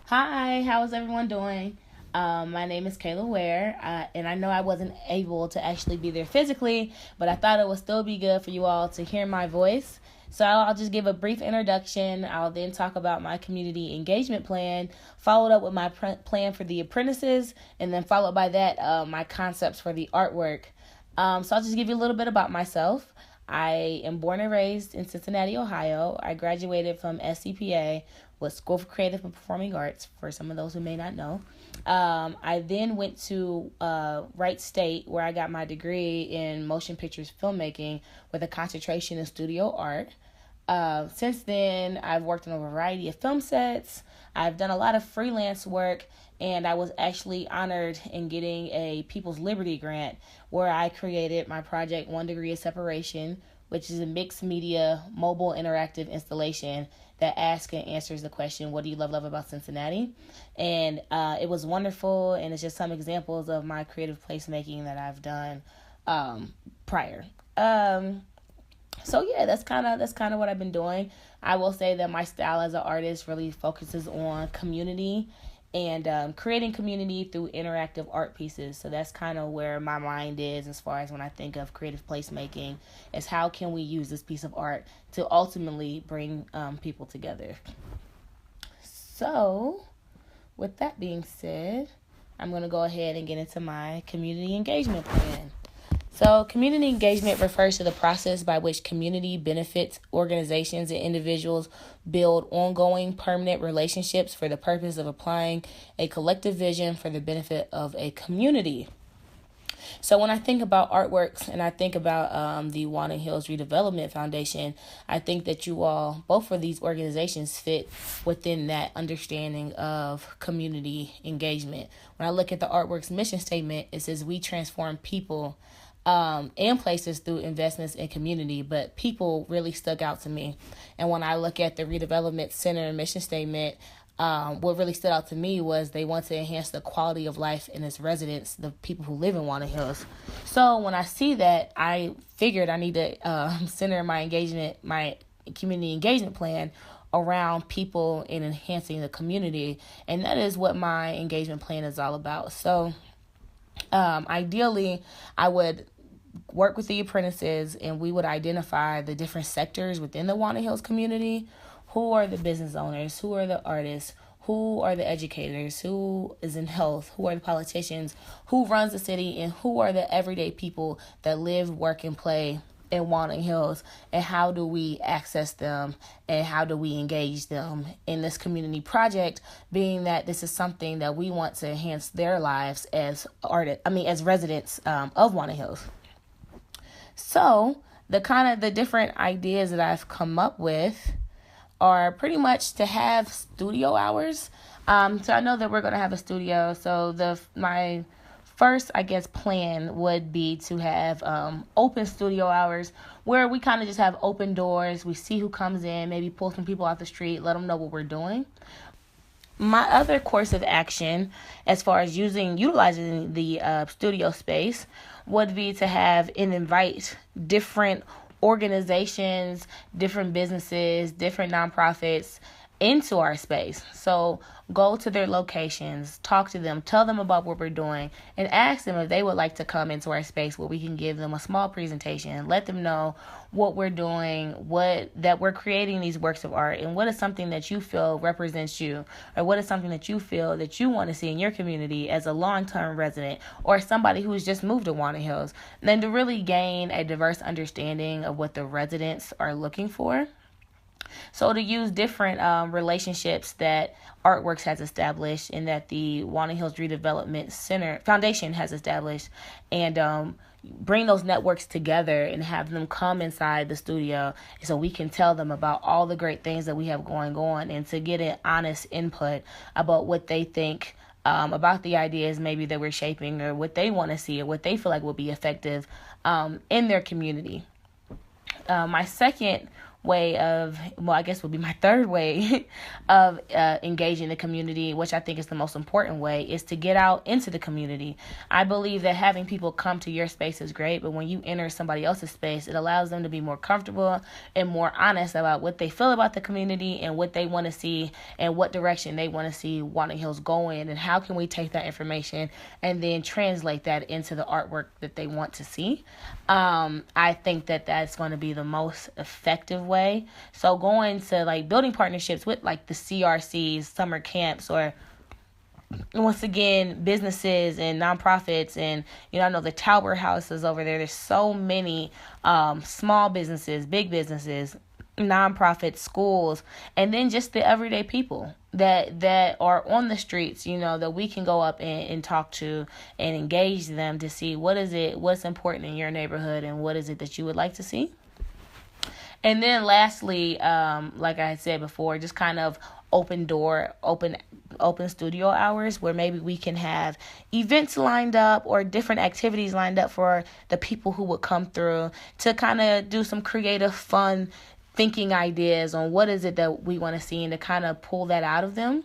Hi, how is everyone doing? My name is Kayla Ware, and I know I wasn't able to actually be there physically, but I thought it would still be good for you all to hear my voice. So I'll just give a brief introduction. I'll then talk about my community engagement plan, followed up with my plan for the apprentices, and then followed by that, my concepts for the artwork. So I'll just give you a little bit about myself. I am born and raised in Cincinnati, Ohio. I graduated from SCPA with School for Creative and Performing Arts, for some of those who may not know. I then went to Wright State, where I got my degree in motion pictures filmmaking with a concentration in studio art. Since then, I've worked on a variety of film sets. I've done a lot of freelance work, and I was actually honored in getting a People's Liberty Grant where I created my project 1 Degree of Separation, which is a mixed media mobile interactive installation that asks and answers the question, what do you love about Cincinnati? And it was wonderful, and it's just some examples of my creative placemaking that I've done prior. So yeah, that's kind of what I've been doing. I will say that my style as an artist really focuses on community and creating community through interactive art pieces. So that's kind of where my mind is as far as when I think of creative placemaking, is how can we use this piece of art to ultimately bring people together. So with that being said, I'm going to go ahead and get into my community engagement plan. So, community engagement refers to the process by which community benefits organizations and individuals build ongoing, permanent relationships for the purpose of applying a collective vision for the benefit of a community. So when I think about artworks and I think about the Wanted Hills Redevelopment Foundation, I think that you all, both of these organizations, fit within that understanding of community engagement. When I look at the artwork's mission statement, it says we transform people and places through investments in community, but people really stuck out to me. And when I look at the Redevelopment Center mission statement, what really stood out to me was they want to enhance the quality of life in its residents, the people who live in Wanted Hills. So when I see that, I figured I need to center my community engagement plan around people and enhancing the community. And that is what my engagement plan is all about. So ideally, I would work with the apprentices and we would identify the different sectors within the Wanted Hills community. Who are the business owners? Who are the artists? Who are the educators? Who is in health? Who are the politicians? Who runs the city? And who are the everyday people that live, work, and play in Wanted Hills? And how do we access them? And how do we engage them in this community project, being that this is something that we want to enhance their lives as as residents of Wanted Hills. So the different ideas that I've come up with are pretty much to have studio hours. So I know that we're going to have a studio. So my first, plan would be to have open studio hours where we kind of just have open doors. We see who comes in, maybe pull some people off the street, let them know what we're doing. My other course of action, as far as utilizing the studio space, would be to have and invite different organizations, different businesses, different nonprofits into our space. So go to their locations, talk to them, tell them about what we're doing, and ask them if they would like to come into our space where we can give them a small presentation, let them know what we're doing, that we're creating these works of art, and what is something that you feel represents you, or what is something that you feel that you want to see in your community as a long-term resident or somebody who's just moved to Wanted Hills, and then to really gain a diverse understanding of what the residents are looking for. So to use different relationships that Artworks has established and that the Wanted Hills Redevelopment Center Foundation has established, and bring those networks together and have them come inside the studio so we can tell them about all the great things that we have going on, and to get an honest input about what they think about the ideas maybe that we're shaping, or what they want to see, or what they feel like will be effective in their community. My second way of, well, I guess would be my third way of engaging the community, which I think is the most important way, is to get out into the community. I believe that having people come to your space is great, but when you enter somebody else's space, it allows them to be more comfortable and more honest about what they feel about the community and what they want to see and what direction they want to see Wanted Hills going, and how can we take that information and then translate that into the artwork that they want to see. I think that that's going to be the most effective way. So going to like building partnerships with like the CRCs, summer camps, or once again, businesses and nonprofits, and I know the Tower House is over there. There's so many small businesses, big businesses, nonprofits, schools, and then just the everyday people that are on the streets, that we can go up and talk to and engage them to see what's important in your neighborhood and what is it that you would like to see. And then lastly, like I had said before, just kind of open studio hours where maybe we can have events lined up or different activities lined up for the people who would come through to kind of do some creative, fun thinking ideas on what is it that we want to see and to kind of pull that out of them.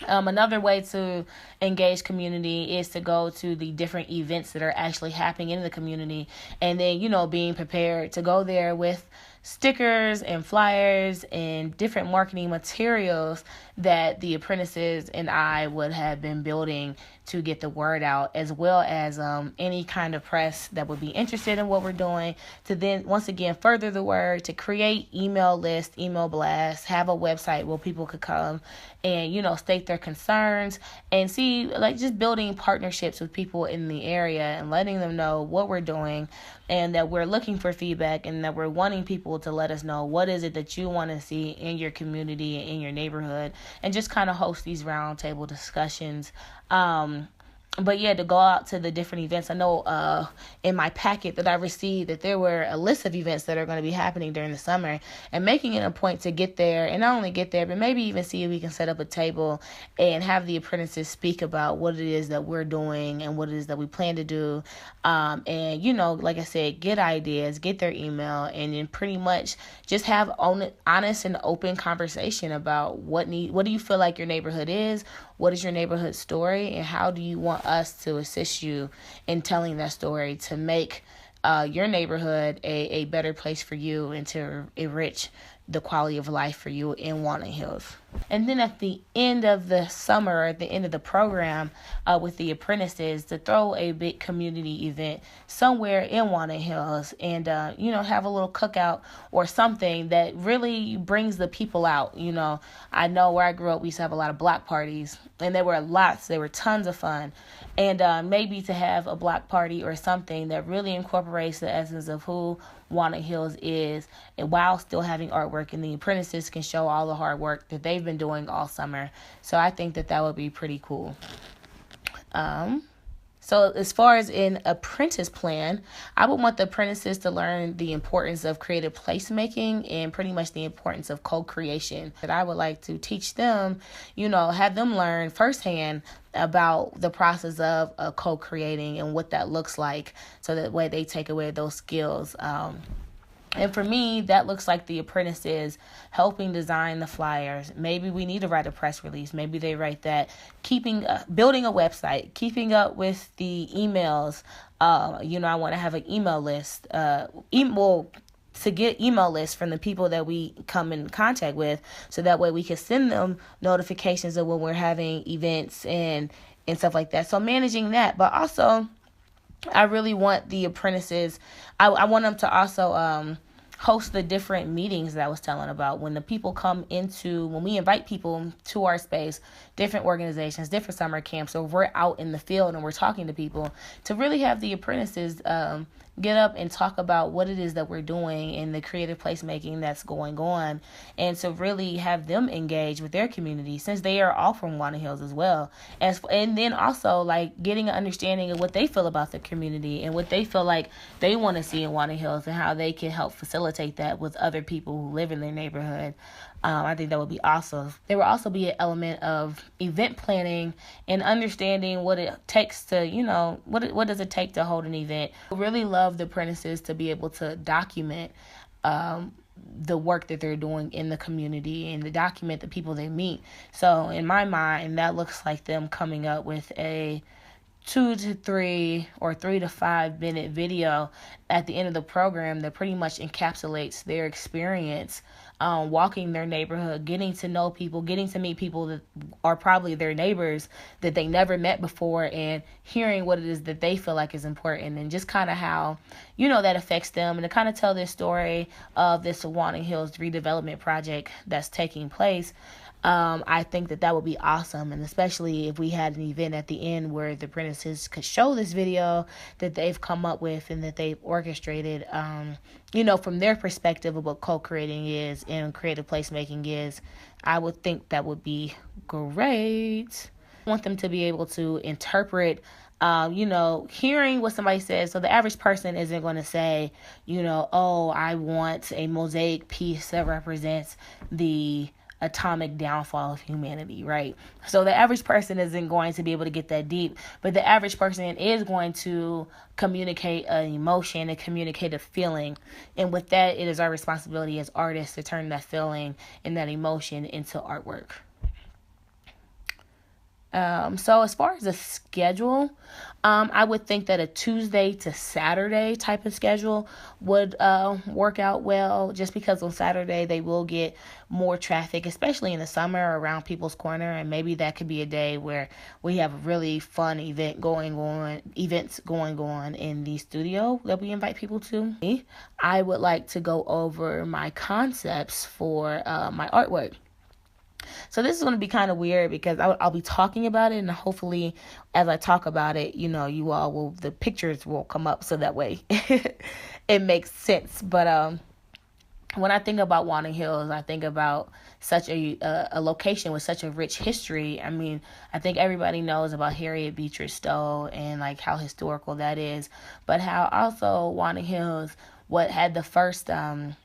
Another way to engage community is to go to the different events that are actually happening in the community, and then, being prepared to go there with stickers and flyers and different marketing materials that the apprentices and I would have been building to get the word out, as well as any kind of press that would be interested in what we're doing, to then once again further the word, to create email lists, email blasts, have a website where people could come and state their concerns and see, like, just building partnerships with people in the area and letting them know what we're doing and that we're looking for feedback and that we're wanting people to let us know what is it that you want to see in your community, in your neighborhood, and just kind of host these roundtable discussions. But yeah, to go out to the different events. I know in my packet that I received that there were a list of events that are going to be happening during the summer, and making it a point to get there, and not only get there, but maybe even see if we can set up a table and have the apprentices speak about what it is that we're doing and what it is that we plan to do. And, like I said, get ideas, get their email, and then pretty much just have honest and open conversation about what do you feel like your neighborhood is, what is your neighborhood story, and how do you want us to assist you in telling that story to make your neighborhood a better place for you and to enrich the quality of life for you in Walnut Hills. And then at the end of the summer, at the end of the program with the apprentices, to throw a big community event somewhere in Walnut Hills and, have a little cookout or something that really brings the people out. I know where I grew up, we used to have a lot of block parties, and there were tons of fun. And maybe to have a block party or something that really incorporates the essence of who Walnut Hills is, and while still having artwork, and the apprentices can show all the hard work that they've been doing all summer. So I think that would be pretty cool. So as far as an apprentice plan, I would want the apprentices to learn the importance of creative placemaking and pretty much the importance of co-creation. That I would like to teach them, have them learn firsthand about the process of co-creating and what that looks like, so that way they take away those skills. And for me, that looks like the apprentices helping design the flyers. Maybe we need to write a press release. Maybe they write that. Building a website, keeping up with the emails. I want to have an email list. To get email lists from the people that we come in contact with, so that way we can send them notifications of when we're having events and stuff like that. So managing that, but also I really want the apprentices, I want them to also host the different meetings that I was telling about. When we invite people to our space, different organizations, different summer camps, or we're out in the field and we're talking to people, to really have the apprentices get up and talk about what it is that we're doing and the creative placemaking that's going on, and to really have them engage with their community, since they are all from Walnut Hills as well. And then also like getting an understanding of what they feel about the community and what they feel like they want to see in Walnut Hills, and how they can help facilitate that with other people who live in their neighborhood. I think that would be awesome. There will also be an element of event planning and understanding what it takes to, what does it take to hold an event. I really love the apprentices to be able to document the work that they're doing in the community and to document the people they meet. So in my mind, that looks like them coming up with a 2 to 3 or 3 to 5 minute video at the end of the program that pretty much encapsulates their experience walking their neighborhood, getting to know people, getting to meet people that are probably their neighbors that they never met before, and hearing what it is that they feel like is important, and just kind of how, that affects them, and to kind of tell their story of this Wanting Hills redevelopment project that's taking place. I think that would be awesome, and especially if we had an event at the end where the apprentices could show this video that they've come up with and that they've orchestrated, from their perspective of what co-creating is and creative placemaking is. I would think that would be great. I want them to be able to interpret hearing what somebody says. So the average person isn't going to say, oh, I want a mosaic piece that represents the atomic downfall of humanity, right? So the average person isn't going to be able to get that deep, but the average person is going to communicate an emotion and communicate a feeling. And with that, it is our responsibility as artists to turn that feeling and that emotion into artwork. So as far as a schedule, I would think that a Tuesday to Saturday type of schedule would work out well, just because on Saturday they will get more traffic, especially in the summer around People's Corner, and maybe that could be a day where we have a really fun events going on in the studio that we invite people to. I would like to go over my concepts for my artwork. So this is going to be kind of weird because I'll be talking about it, and hopefully as I talk about it, the pictures will come up so that way it makes sense. But when I think about Wanting Hills, I think about such a location with such a rich history. I mean, I think everybody knows about Harriet Beecher Stowe and like how historical that is, but how also Wanting Hills, what had the first African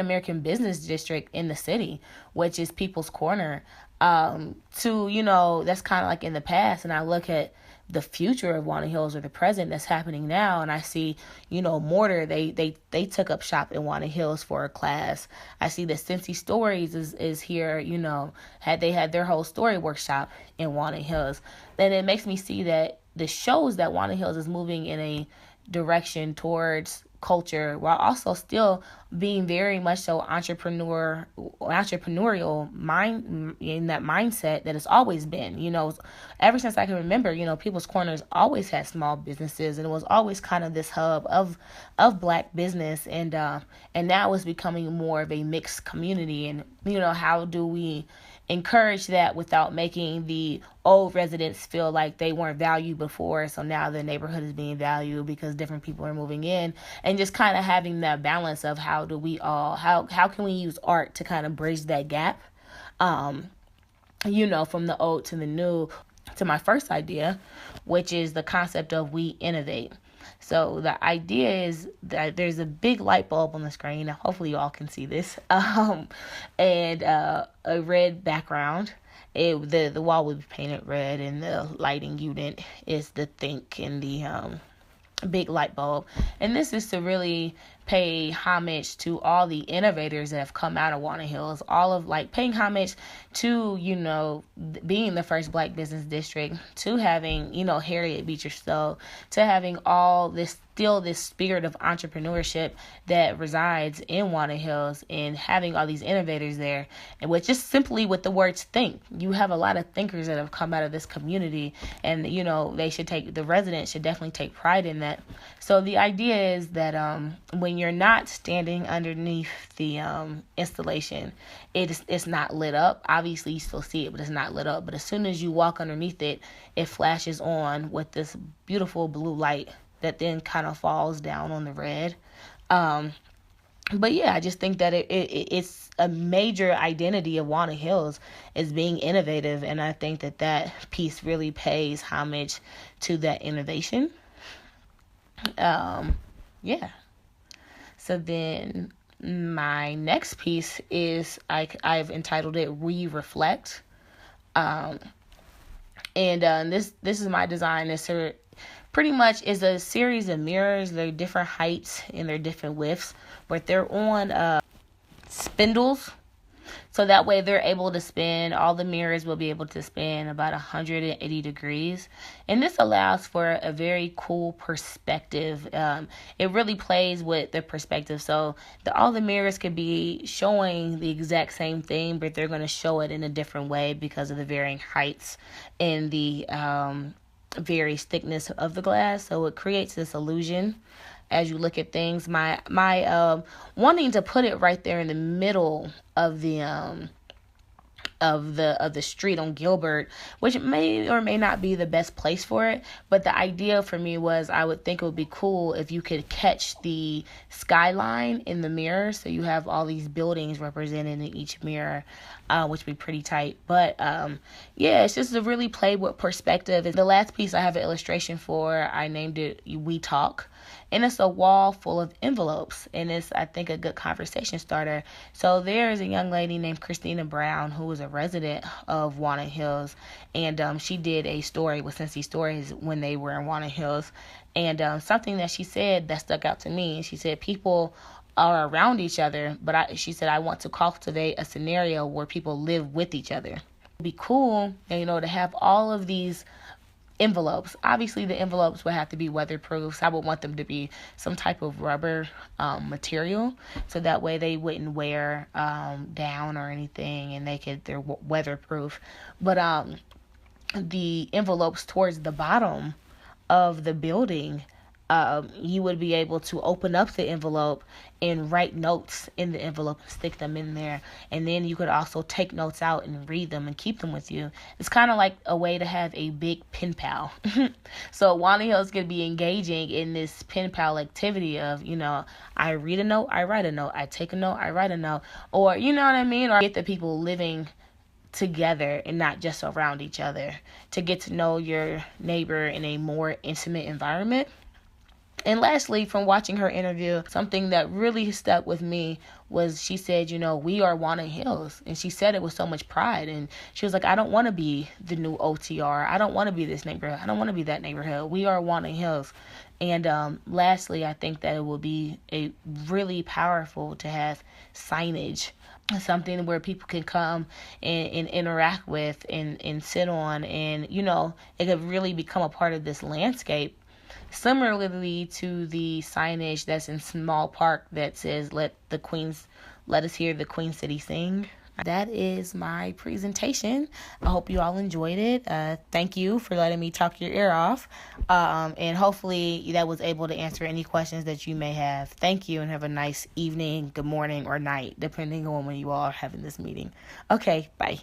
American business district in the city, which is People's Corner. That's kind of like in the past, and I look at the future of Wanting Hills or the present that's happening now, and I see, Mortar, they took up shop in Wanting Hills for a class. I see that Cincy Stories is here, they had their whole story workshop in Wanting Hills. Then it makes me see that the shows that Wanting Hills is moving in a direction towards culture while also still being very much so entrepreneurial mind, in that mindset that it's always been, ever since I can remember. People's Corners always had small businesses, and it was always kind of this hub of Black business, and now it's becoming more of a mixed community. And how do we encourage that without making the old residents feel like they weren't valued before, so now the neighborhood is being valued because different people are moving in, and just kind of having that balance of how can we use art to kind of bridge that gap, from the old to the new. To my first idea, which is the concept of we innovate. So the idea is that there's a big light bulb on the screen. Hopefully you all can see this. And a red background. The wall will be painted red, and the lighting unit is the think and the big light bulb. And this is to really pay homage to all the innovators that have come out of Wanting Hills, paying homage to, being the first Black business district, to having, Harriet Beecher Stowe, to having all this spirit of entrepreneurship that resides in Wanting Hills, and having all these innovators there, and with just simply with the words think. You have a lot of thinkers that have come out of this community, and, the residents should definitely take pride in that. So the idea is that when you're not standing underneath the installation, it's not lit up. Obviously, you still see it, but it's not lit up. But as soon as you walk underneath it, it flashes on with this beautiful blue light that then kind of falls down on the red. But yeah, I just think that it's a major identity of Wanting Hills is being innovative, and I think that piece really pays homage to that innovation. Yeah. So then my next piece is I've entitled it We Reflect. And this is my design. It's pretty much is a series of mirrors. They're different heights and they're different widths, but they're on spindles. So that way they're able to spin, all the mirrors will be able to spin about 180 degrees. And this allows for a very cool perspective. It really plays with the perspective. So all the mirrors could be showing the exact same thing, but they're going to show it in a different way because of the varying heights and the various thickness of the glass. So it creates this illusion as you look at things. My wanting to put it right there in the middle of the street on Gilbert, which may or may not be the best place for it, but the idea for me was I would think it would be cool if you could catch the skyline in the mirror, so you have all these buildings represented in each mirror, which would be pretty tight. But yeah, it's just to really play with perspective. And the last piece I have an illustration for, I named it We Talk. And it's a wall full of envelopes. And it's, I think, a good conversation starter. So there's a young lady named Christina Brown who is a resident of Walnut Hills. And she did a story with Cincy Stories when they were in Walnut Hills. And something that she said that stuck out to me. She said people are around each other, but she said, I want to cultivate a scenario where people live with each other. It'd be cool, to have all of these envelopes. Obviously, the envelopes would have to be weatherproof. So I would want them to be some type of rubber material, so that way they wouldn't wear down or anything, and they're weatherproof. But the envelopes towards the bottom of the building, you would be able to open up the envelope and write notes in the envelope and stick them in there. And then you could also take notes out and read them and keep them with you. It's kind of like a way to have a big pen pal. So Walnut Hills could be engaging in this pen pal activity of, I read a note, I write a note, I take a note, I write a note, or you know what I mean? Or get the people living together and not just around each other, to get to know your neighbor in a more intimate environment. And lastly, from watching her interview, something that really stuck with me was she said, we are Walnut Hills. And she said it with so much pride. And she was like, I don't want to be the new OTR. I don't want to be this neighborhood. I don't want to be that neighborhood. We are Walnut Hills. And lastly, I think that it will be a really powerful to have signage, something where people can come and interact with and sit on. And, it could really become a part of this landscape. Similarly to the signage that's in Small Park that says, let us hear the Queen City sing. That is my presentation. I hope you all enjoyed it. Thank you for letting me talk your ear off. And hopefully that was able to answer any questions that you may have. Thank you, and have a nice evening, good morning, or night, depending on when you all are having this meeting. Okay, bye.